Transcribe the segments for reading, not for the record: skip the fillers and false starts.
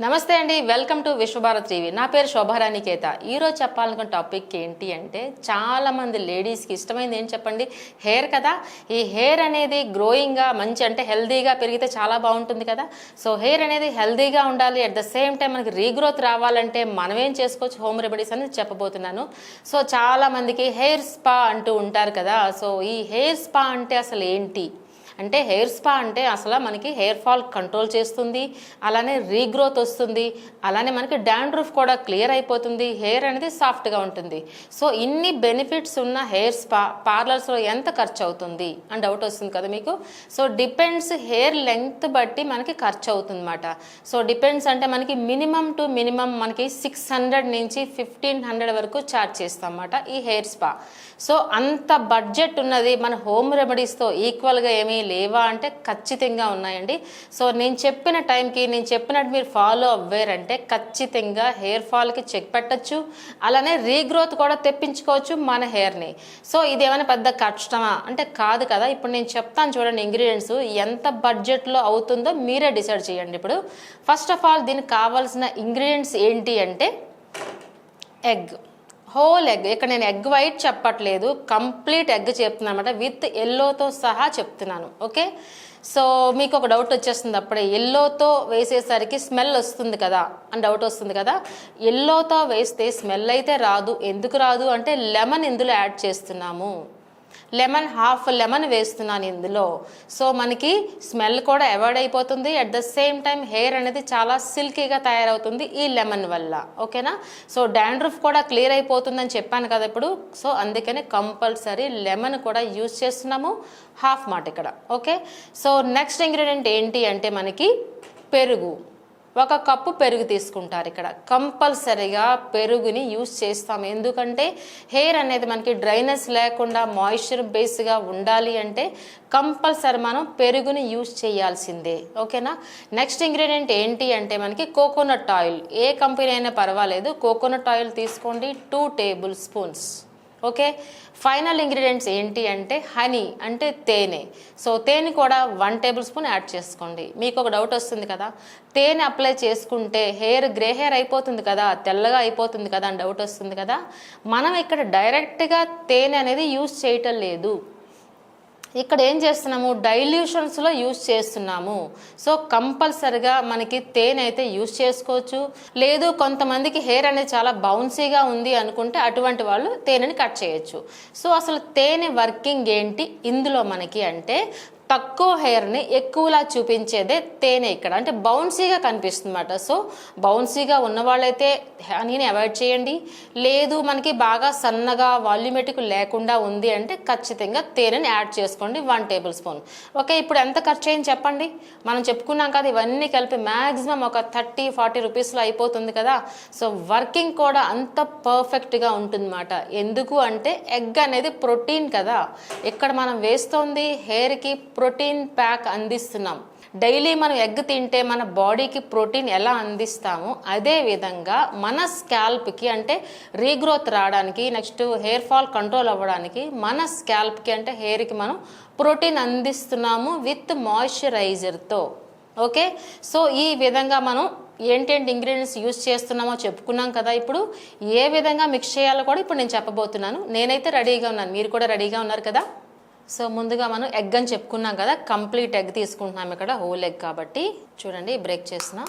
నమస్తే అండి, welcome to Vishwabharat TV. నా పేరు శోభారాణి కేత. ఈరోజు చెప్పాలనుకున్న టాపిక్ ఏంటి అంటే, చాలామంది లేడీస్కి ఇష్టమైంది ఏం చెప్పండి, హెయిర్ కదా. ఈ హెయిర్ అనేది గ్రోయింగ్గా మంచి అంటే హెల్దీగా పెరిగితే చాలా బాగుంటుంది కదా. సో హెయిర్ అనేది హెల్దీగా ఉండాలి, అట్ ద సేమ్ టైం మనకి రీగ్రోత్ రావాలంటే మనం ఏం చేసుకోవచ్చు, హోమ్ రెమెడీస్ అనేది చెప్పబోతున్నాను. సో చాలామందికి హెయిర్ స్పా అంటూ ఉంటారు కదా. సో ఈ హెయిర్ స్పా అంటే అసలు ఏంటి అంటే, హెయిర్ స్పా అంటే అసలు మనకి హెయిర్ ఫాల్ కంట్రోల్ చేస్తుంది, అలానే రీగ్రోత్ వస్తుంది, అలానే మనకి డాండ్రఫ్ కూడా క్లియర్ అయిపోతుంది, హెయిర్ అనేది సాఫ్ట్గా ఉంటుంది. సో ఇన్ని బెనిఫిట్స్ ఉన్న హెయిర్ స్పా పార్లర్స్లో ఎంత ఖర్చు అవుతుంది అని డౌట్ వస్తుంది కదా మీకు. సో డిపెండ్స్, హెయిర్ లెంగ్త్ బట్టి మనకి ఖర్చు అవుతుంది అన్నమాట. సో డిపెండ్స్ అంటే మనకి మినిమం టు మినిమం మనకి 600 నుంచి 1500 వరకు ఛార్జ్ చేస్తాం అన్నమాట ఈ హెయిర్ స్పా. సో అంత బడ్జెట్ ఉన్నది మన హోమ్ రెమెడీస్తో ఈక్వల్గా ఏమీ లేవా అంటే ఖచ్చితంగా ఉన్నాయండి. సో నేను చెప్పిన టైంకి నేను చెప్పినట్టు మీరు ఫాలో అవ్వారంటే ఖచ్చితంగా హెయిర్ ఫాల్కి చెక్ పెట్టచ్చు, అలానే రీగ్రోత్ కూడా తెప్పించుకోవచ్చు మన హెయిర్ని. సో ఇదేమైనా పెద్ద కష్టమా అంటే కాదు కదా. ఇప్పుడు నేను చెప్తాను చూడండి, ఇంగ్రీడియంట్స్ ఎంత బడ్జెట్లో అవుతుందో మీరే డిసైడ్ చేయండి. ఇప్పుడు ఫస్ట్ ఆఫ్ ఆల్ దీనికి కావాల్సిన ఇంగ్రీడియంట్స్ ఏంటి అంటే, ఎగ్, హోల్ ఎగ్. ఇక్కడ నేను ఎగ్ వైట్ చెప్పట్లేదు, కంప్లీట్ ఎగ్ చెప్తున్నాను అనమాట, విత్ ఎల్లోతో సహా చెప్తున్నాను. ఓకే. సో మీకు ఒక డౌట్ వచ్చేస్తుంది, అప్పుడే ఎల్లోతో వేసేసరికి స్మెల్ వస్తుంది కదా అని డౌట్ వస్తుంది కదా. ఎల్లోతో వేస్తే స్మెల్ అయితే రాదు. ఎందుకు రాదు అంటే, లెమన్ ఇందులో యాడ్ చేస్తున్నాము. లెమన్, హాఫ్ లెమన్ వేస్తున్నాను ఇందులో. సో మనకి స్మెల్ కూడా అవాయిడ్ అయిపోతుంది, at the same time hair అనేది చాలా సిల్కీగా తయారవుతుంది ఈ లెమన్ వల్ల. ఓకేనా. సో డాండ్రఫ్ కూడా క్లియర్ అయిపోతుందని చెప్పాను కదా ఇప్పుడు. సో అందుకని కంపల్సరీ లెమన్ కూడా యూజ్ చేస్తున్నాము, హాఫ్ మాట ఇక్కడ. ఓకే. సో నెక్స్ట్ ఇంగ్రీడియంట్ ఏంటి అంటే మనకి పెరుగు. 1 కప్పు పెరుగు తీసుకుంటారు ఇక్కడ. కంపల్సరీగా పెరుగుని యూజ్ చేస్తాం, ఎందుకంటే హెయిర్ అనేది మనకి డ్రైనెస్ లేకుండా మాయిశ్చర్ బేస్గా ఉండాలి అంటే కంపల్సరీ మనం పెరుగుని యూజ్ చేయాల్సిందే. ఓకేనా. నెక్స్ట్ ఇంగ్రీడియంట్ ఏంటి అంటే మనకి కోకోనట్ ఆయిల్. ఏ కంపెనీ అయినా పర్వాలేదు, కోకోనట్ ఆయిల్ తీసుకోండి, 2 table spoons. Okay. Final ingredients ఏంటి అంటే హనీ, అంటే తేనె. సో తేనె కూడా 1 టేబుల్ స్పూన్ యాడ్ చేసుకోండి. మీకు ఒక డౌట్ వస్తుంది కదా, తేనె అప్లై చేసుకుంటే హెయిర్ గ్రే హెయిర్ అయిపోతుంది కదా, తెల్లగా అయిపోతుంది కదా అని డౌట్ వస్తుంది కదా. మనం ఇక్కడ డైరెక్ట్గా తేనె అనేది యూజ్ చేయటం లేదు, ఇక్కడ ఏం చేస్తున్నాము, డైల్యూషన్స్లో యూజ్ చేస్తున్నాము. సో కంపల్సరిగా మనకి తేనె అయితే యూజ్ చేసుకోవచ్చు. లేదు కొంతమందికి హెయిర్ అనేది చాలా బౌన్సీగా ఉంది అనుకుంటే అటువంటి వాళ్ళు తేనెని కట్ చేయొచ్చు. సో అసలు తేనె వర్కింగ్ ఏంటి ఇందులో మనకి అంటే, తక్కువ హెయిర్ని ఎక్కువలా చూపించేదే తేనె ఇక్కడ, అంటే బౌన్సీగా కనిపిస్తుంది అన్నమాట. సో బౌన్సీగా ఉన్న వాళ్ళైతే హనీని అవాయిడ్ చేయండి. లేదు మనకి బాగా సన్నగా వాల్యూమెటిక్ లేకుండా ఉంది అంటే ఖచ్చితంగా తేనెని యాడ్ చేసుకోండి, 1 టేబుల్ స్పూన్. ఓకే. ఇప్పుడు ఎంత ఖర్చు అయింది చెప్పండి. మనం చెప్పుకున్నాం కదా, ఇవన్నీ కలిపి మ్యాక్సిమం ఒక 30-40 రూపీస్లో అయిపోతుంది కదా. సో వర్కింగ్ కూడా అంత పర్ఫెక్ట్గా ఉంటుందన్నమాట. ఎందుకు అంటే ఎగ్ అనేది ప్రోటీన్ కదా, ఇక్కడ మనం వేస్తోంది హెయిర్కి ప్రోటీన్ ప్యాక్ అందిస్తున్నాం. డైలీ మనం ఎగ్ తింటే మన బాడీకి ప్రోటీన్ ఎలా అందిస్తామో అదే విధంగా మన స్కాల్ప్కి అంటే రీగ్రోత్ రావడానికి, నెక్స్ట్ హెయిర్ ఫాల్ కంట్రోల్ అవ్వడానికి మన స్కాల్ప్కి అంటే హెయిర్కి మనం ప్రోటీన్ అందిస్తున్నాము విత్ మాయిశ్చరైజర్తో. ఓకే. సో ఈ విధంగా మనం ఏంటంటే ఇంగ్రీడియంట్స్ యూజ్ చేస్తున్నామో చెప్పుకున్నాం కదా. ఇప్పుడు ఏ విధంగా మిక్స్ చేయాలో కూడా ఇప్పుడు నేను చెప్పబోతున్నాను. నేనైతే రెడీగా ఉన్నాను, మీరు కూడా రెడీగా ఉన్నారు కదా. సో ముందుగా మనం ఎగ్ అని చెప్పుకున్నాం కదా, కంప్లీట్ ఎగ్ తీసుకుంటున్నాం ఇక్కడ, హోల్ ఎగ్ కాబట్టి. చూడండి బ్రేక్ చేసిన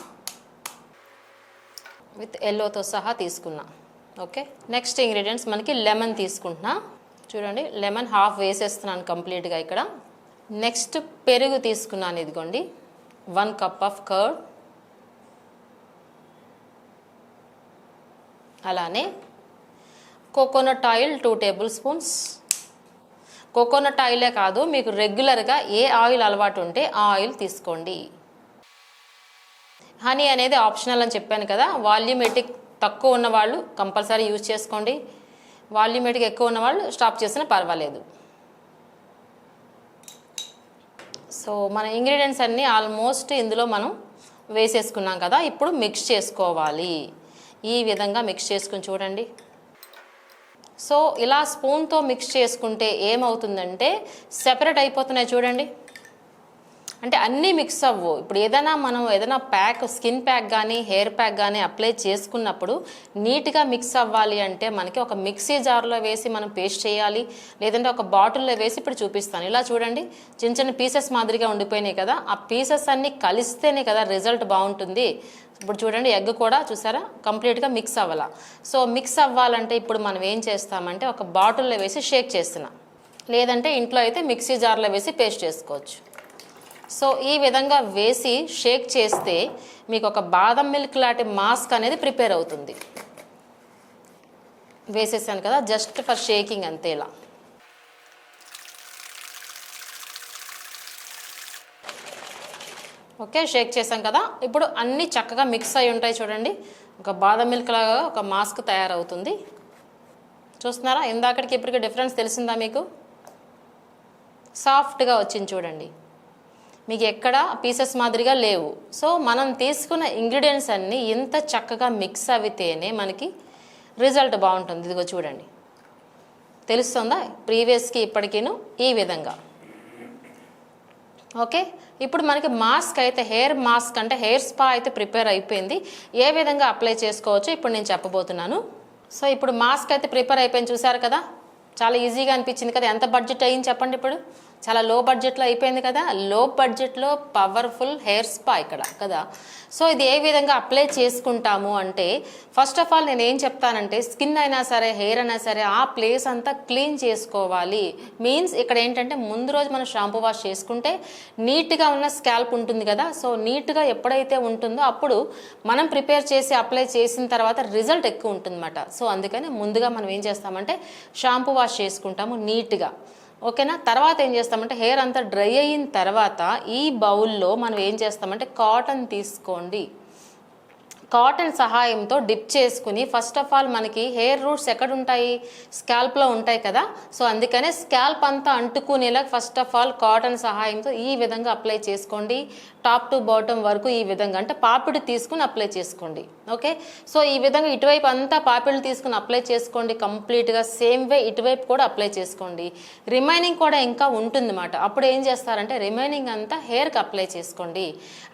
విత్ ఎల్లోతో సహా తీసుకున్నా. ఓకే. నెక్స్ట్ ఇంగ్రీడియంట్స్ మనకి లెమన్ తీసుకుంటున్నా. చూడండి లెమన్ హాఫ్ వేసేస్తున్నాను కంప్లీట్గా ఇక్కడ. నెక్స్ట్ పెరుగు తీసుకున్నాను, ఇదిగోండి 1 కప్ ఆఫ్ కర్డ్. అలానే coconut oil 2 tablespoons. Coconut ఆయిలే కాదు, మీకు రెగ్యులర్గా ఏ ఆయిల్ అలవాటు ఉంటే ఆ ఆయిల్ తీసుకోండి. హనీ అనేది ఆప్షనల్ అని చెప్పాను కదా. వాల్యూమెటిక్ తక్కువ ఉన్నవాళ్ళు కంపల్సరీ యూజ్ చేసుకోండి, వాల్యూమెటిక్ ఎక్కువ ఉన్నవాళ్ళు స్టాప్ చేసినా పర్వాలేదు. సో మన ఇంగ్రీడియంట్స్ అన్నీ ఆల్మోస్ట్ ఇందులో మనం వేసేసుకున్నాం కదా. ఇప్పుడు మిక్స్ చేసుకోవాలి. ఈ విధంగా మిక్స్ చేసుకుని చూడండి. సో ఇలా స్పూన్తో మిక్స్ చేసుకుంటే ఏమవుతుందంటే సెపరేట్ అయిపోతున్నాయి చూడండి. అంటే అన్నీ మిక్స్ అవ్వు. ఇప్పుడు మనం ఏదైనా ప్యాక్, స్కిన్ ప్యాక్ కానీ హెయిర్ ప్యాక్ కానీ అప్లై చేసుకున్నప్పుడు నీట్గా మిక్స్ అవ్వాలి అంటే మనకి ఒక మిక్సీ జార్లో వేసి మనం పేస్ట్ చేయాలి, లేదంటే ఒక బాటిల్లో వేసి ఇప్పుడు చూపిస్తాను. ఇలా చూడండి, చిన్న చిన్న పీసెస్ మాదిరిగా ఉండిపోయినాయి కదా, ఆ పీసెస్ అన్నీ కలిస్తేనే కదా రిజల్ట్ బాగుంటుంది. ఇప్పుడు చూడండి, ఎగ్ కూడా చూసారా కంప్లీట్గా మిక్స్ అవ్వాల. సో మిక్స్ అవ్వాలంటే ఇప్పుడు మనం ఏం చేస్తామంటే ఒక బాటిల్లో వేసి షేక్ చేస్తున్నాం, లేదంటే ఇంట్లో అయితే మిక్సీ జార్లో వేసి పేస్ట్ చేసుకోవచ్చు. సో ఈ విధంగా వేసి షేక్ చేస్తే మీకు ఒక బాదం మిల్క్ లాంటి మాస్క్ అనేది ప్రిపేర్ అవుతుంది. వేసేసాను కదా, జస్ట్ ఫర్ షేకింగ్ అంతే. ఇలా ఓకే, షేక్ చేసాం కదా. ఇప్పుడు అన్నీ చక్కగా మిక్స్ అయి ఉంటాయి చూడండి. ఒక బాదం మిల్క్ లాగా ఒక మాస్క్ తయారవుతుంది. చూస్తున్నారా, ఇందాకటికి ఇప్పటికి డిఫరెన్స్ తెలిసిందా మీకు? సాఫ్ట్గా వచ్చింది చూడండి, మీకు ఎక్కడ పీసెస్ మాదిరిగా లేవు. సో మనం తీసుకున్న ఇంగ్రీడియంట్స్ అన్నీ ఇంత చక్కగా మిక్స్ అవితేనే మనకి రిజల్ట్ బాగుంటుంది. ఇదిగో చూడండి, తెలుస్తుందా ప్రీవియస్కి ఇప్పటికీను ఈ విధంగా. ఓకే, ఇప్పుడు మనకి మాస్క్ అయితే, హెయిర్ మాస్క్ అంటే హెయిర్ స్పా అయితే ప్రిపేర్ అయిపోయింది. ఏ విధంగా అప్లై చేసుకోవచ్చో ఇప్పుడు నేను చెప్పబోతున్నాను. సో ఇప్పుడు మాస్క్ అయితే ప్రిపేర్ అయిపోయింది, చూసారు కదా, చాలా ఈజీగా అనిపించింది కదా. ఎంత బడ్జెట్ అయ్యింది చెప్పండి? ఇప్పుడు చాలా లో బడ్జెట్లో అయిపోయింది కదా. లో బడ్జెట్లో పవర్ఫుల్ హెయిర్ స్పా ఇక్కడ కదా. సో ఇది ఏ విధంగా అప్లై చేసుకుంటాము అంటే, ఫస్ట్ ఆఫ్ ఆల్ నేను ఏం చెప్తానంటే, స్కిన్ అయినా సరే హెయిర్ అయినా సరే ఆ ప్లేస్ అంతా క్లీన్ చేసుకోవాలి. మీన్స్ ఇక్కడ ఏంటంటే ముందు రోజు మనం షాంపూ వాష్ చేసుకుంటే నీట్గా ఉన్న స్కాల్ప్ ఉంటుంది కదా. సో నీట్గా ఎప్పుడైతే ఉంటుందో అప్పుడు మనం ప్రిపేర్ చేసి అప్లై చేసిన తర్వాత రిజల్ట్ ఎక్కువ ఉంటుందన్నమాట. సో అందుకని ముందుగా మనం ఏం చేస్తామంటే షాంపూ వాష్ చేసుకుంటాము నీట్గా. ఓకేనా, తర్వాత ఏం చేస్తామంటే హెయిర్ అంతా డ్రై అయిన తర్వాత ఈ బౌల్లో మనం ఏం చేస్తామంటే కాటన్ తీసుకోండి. కాటన్ సహాయంతో డిప్ చేసుకుని, ఫస్ట్ ఆఫ్ ఆల్ మనకి హెయిర్ రూట్స్ ఎక్కడ ఉంటాయి? స్కాల్ప్లో ఉంటాయి కదా. సో అందుకనే స్కాల్ప్ అంతా అంటుకునేలా ఫస్ట్ ఆఫ్ ఆల్ కాటన్ సహాయంతో ఈ విధంగా అప్లై చేసుకోండి. టాప్ టు బాటమ్ వరకు ఈ విధంగా, అంటే పాపిడి తీసుకుని అప్లై చేసుకోండి. ఓకే, సో ఈ విధంగా ఇటువైపు అంతా పాపిడి తీసుకుని అప్లై చేసుకోండి కంప్లీట్గా. సేమ్ వే ఇటువైపు కూడా అప్లై చేసుకోండి. రిమైనింగ్ కూడా ఇంకా ఉంటుందన్నమాట. అప్పుడు ఏం చేస్తారంటే రిమైనింగ్ అంతా హెయిర్కి అప్లై చేసుకోండి.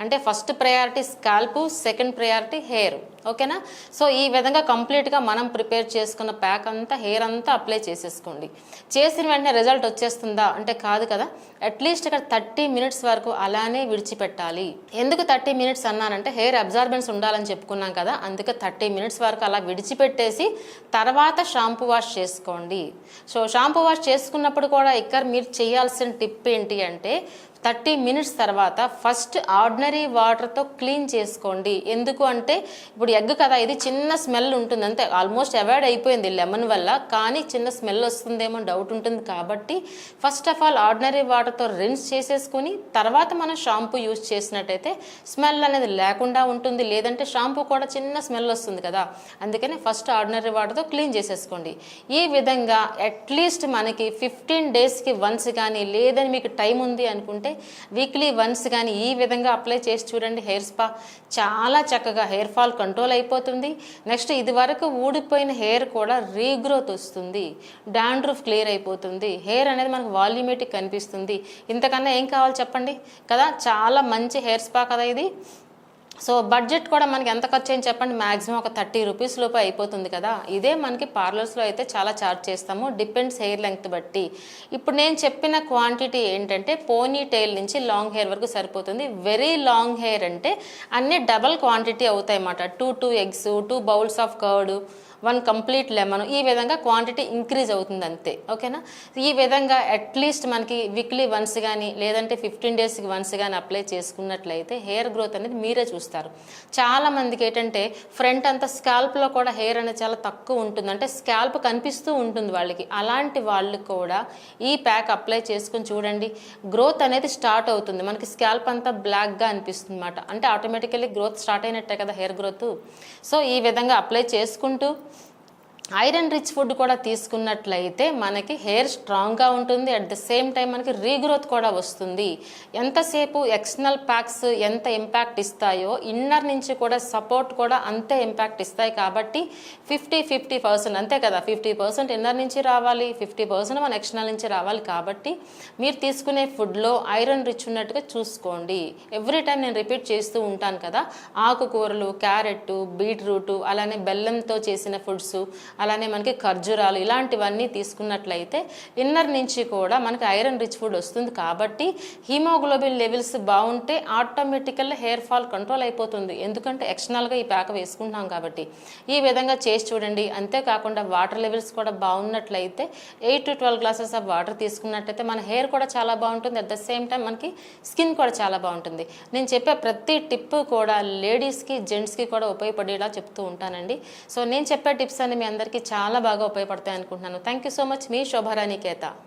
అంటే first priority scalp, second priority hair. ఓకేనా, సో ఈ విధంగా కంప్లీట్గా మనం ప్రిపేర్ చేసుకున్న ప్యాక్ అంతా హెయిర్ అంతా అప్లై చేసేసుకోండి. చేసిన వెంటనే రిజల్ట్ వచ్చేస్తుందా అంటే కాదు కదా. అట్లీస్ట్ ఇక్కడ 30 మినిట్స్ వరకు అలానే విడిచిపెట్టాలి. ఎందుకు 30 మినిట్స్ అన్నానంటే హెయిర్ అబ్జార్బెన్స్ ఉండాలని చెప్పుకున్నాం కదా, అందుకే 30 మినిట్స్ వరకు అలా విడిచిపెట్టేసి తర్వాత షాంపూ వాష్ చేసుకోండి. సో షాంపూ వాష్ చేసుకున్నప్పుడు కూడా ఇక్కడ మీరు చేయాల్సిన టిప్ ఏంటి అంటే 30 మినిట్స్ తర్వాత ఫస్ట్ ఆర్డినరీ వాటర్తో క్లీన్ చేసుకోండి. ఎందుకు అంటే ఇప్పుడు ఎగ్ కదా, ఇది చిన్న స్మెల్ ఉంటుంది అంతే. ఆల్మోస్ట్ అవాయిడ్ అయిపోయింది లెమన్ వల్ల, కానీ చిన్న స్మెల్ వస్తుందేమో డౌట్ ఉంటుంది. కాబట్టి ఫస్ట్ ఆఫ్ ఆల్ ఆర్డినరీ వాటర్తో రిన్స్ చేసేసుకుని తర్వాత మనం షాంపూ యూజ్ చేసినట్టయితే స్మెల్ అనేది లేకుండా ఉంటుంది. లేదంటే షాంపూ కూడా చిన్న స్మెల్ వస్తుంది కదా, అందుకని ఫస్ట్ ఆర్డినరీ వాటర్తో క్లీన్ చేసేసుకోండి. ఈ విధంగా అట్లీస్ట్ మనకి 15 డేస్కి వన్స్ కానీ, లేదని మీకు టైం ఉంది అనుకుంటే వీక్లీ వన్స్ కానీ ఈ విధంగా అప్లై చేసి చూడండి. హెయిర్ స్పా చాలా చక్కగా హెయిర్ ఫాల్ కంట్రోల్ అయిపోతుంది. నెక్స్ట్ ఇది వరకు ఊడిపోయిన హెయిర్ కూడా రీగ్రోత్ వస్తుంది, డాండ్రఫ్ క్లియర్ అయిపోతుంది, హెయిర్ అనేది మనకు వాల్యూమేటిక్ కనిపిస్తుంది. ఇంతకన్నా ఏం కావాలి చెప్పండి కదా. చాలా మంచి హెయిర్ స్పా కదా ఇది. సో బడ్జెట్ కూడా మనకి ఎంత ఖర్చు అయింది చెప్పండి? మ్యాక్సిమం ఒక 30 రూపీస్ లోపు అయిపోతుంది కదా. ఇదే మనకి పార్లర్స్లో అయితే చాలా ఛార్జ్ చేస్తాము, డిపెండ్స్ హెయిర్ లెంగ్త్ బట్టి. ఇప్పుడు నేను చెప్పిన క్వాంటిటీ ఏంటంటే పోనీ టైల్ నుంచి లాంగ్ హెయిర్ వరకు సరిపోతుంది. వెరీ లాంగ్ హెయిర్ అంటే అన్నీ డబల్ క్వాంటిటీ అవుతాయి అన్నమాట. 2 eggs, 2 bowls of curd, 1 complete lemon, ఈ విధంగా క్వాంటిటీ ఇంక్రీజ్ అవుతుంది అంతే. ఓకేనా, ఈ విధంగా అట్లీస్ట్ మనకి వీక్లీ వన్స్ కానీ లేదంటే 15 డేస్కి వన్స్ కానీ అప్లై చేసుకున్నట్లయితే హెయిర్ గ్రోత్ అనేది మీరే చూస్తారు. చాలామందికి ఏంటంటే ఫ్రంట్ అంతా స్కాల్ప్లో కూడా హెయిర్ అనేది చాలా తక్కువ ఉంటుంది, అంటే స్కాల్ప్ కనిపిస్తూ ఉంటుంది వాళ్ళకి. అలాంటి వాళ్ళు కూడా ఈ ప్యాక్ అప్లై చేసుకుని చూడండి, గ్రోత్ అనేది స్టార్ట్ అవుతుంది. మనకి స్కాల్ప్ అంతా బ్లాక్గా అనిపిస్తుంది అన్నమాట, అంటే ఆటోమేటికల్లీ గ్రోత్ స్టార్ట్ అయినట్టే కదా హెయిర్ గ్రోత్. సో ఈ విధంగా అప్లై చేసుకుంటూ ఐరన్ రిచ్ ఫుడ్ కూడా తీసుకున్నట్లయితే మనకి హెయిర్ స్ట్రాంగ్గా ఉంటుంది. అట్ ద సేమ్ టైం మనకి రీగ్రోత్ కూడా వస్తుంది. ఎంతసేపు ఎక్స్టర్నల్ ప్యాక్స్ ఎంత ఇంపాక్ట్ ఇస్తాయో ఇన్నర్ నుంచి కూడా సపోర్ట్ కూడా అంతే ఇంపాక్ట్ ఇస్తాయి. కాబట్టి 50% అంతే కదా, 50% ఇన్నర్ నుంచి రావాలి, 50% మన ఎక్స్టర్నల్ నుంచి రావాలి. కాబట్టి మీరు తీసుకునే ఫుడ్లో ఐరన్ రిచ్ ఉన్నట్టుగా చూసుకోండి. ఎవ్రీ టైం నేను రిపీట్ చేస్తూ ఉంటాను కదా, ఆకుకూరలు, క్యారెట్, బీట్రూట్, అలానే బెల్లంతో చేసిన ఫుడ్స్, అలానే మనకి ఖర్జూరాలు ఇలాంటివన్నీ తీసుకున్నట్లయితే ఇన్నర్ నుంచి కూడా మనకి ఐరన్ రిచ్ ఫుడ్ వస్తుంది. కాబట్టి హీమోగ్లోబిన్ లెవెల్స్ బాగుంటే ఆటోమేటికల్గా హెయిర్ ఫాల్ కంట్రోల్ అయిపోతుంది. ఎందుకంటే ఎక్స్టర్నల్గా ఈ ప్యాక్ వేసుకుంటున్నాం కాబట్టి. ఈ విధంగా చేసి చూడండి. అంతేకాకుండా వాటర్ లెవెల్స్ కూడా బాగున్నట్లయితే 8 to 12 గ్లాసెస్ ఆఫ్ వాటర్ తీసుకున్నట్లయితే మన హెయిర్ కూడా చాలా బాగుంటుంది. అట్ ద సేమ్ టైం మనకి స్కిన్ కూడా చాలా బాగుంటుంది. నేను చెప్పే ప్రతి టిప్ కూడా లేడీస్కి, జెంట్స్కి కూడా ఉపయోగపడేలా చెప్తూ ఉంటానండి. సో నేను చెప్పే టిప్స్ అన్ని మీ అందరికీ చాలా బాగా ఉపయోగపడతాయి అనుకుంటున్నాను. Thank you so much. మీ శోభారాణి కేత.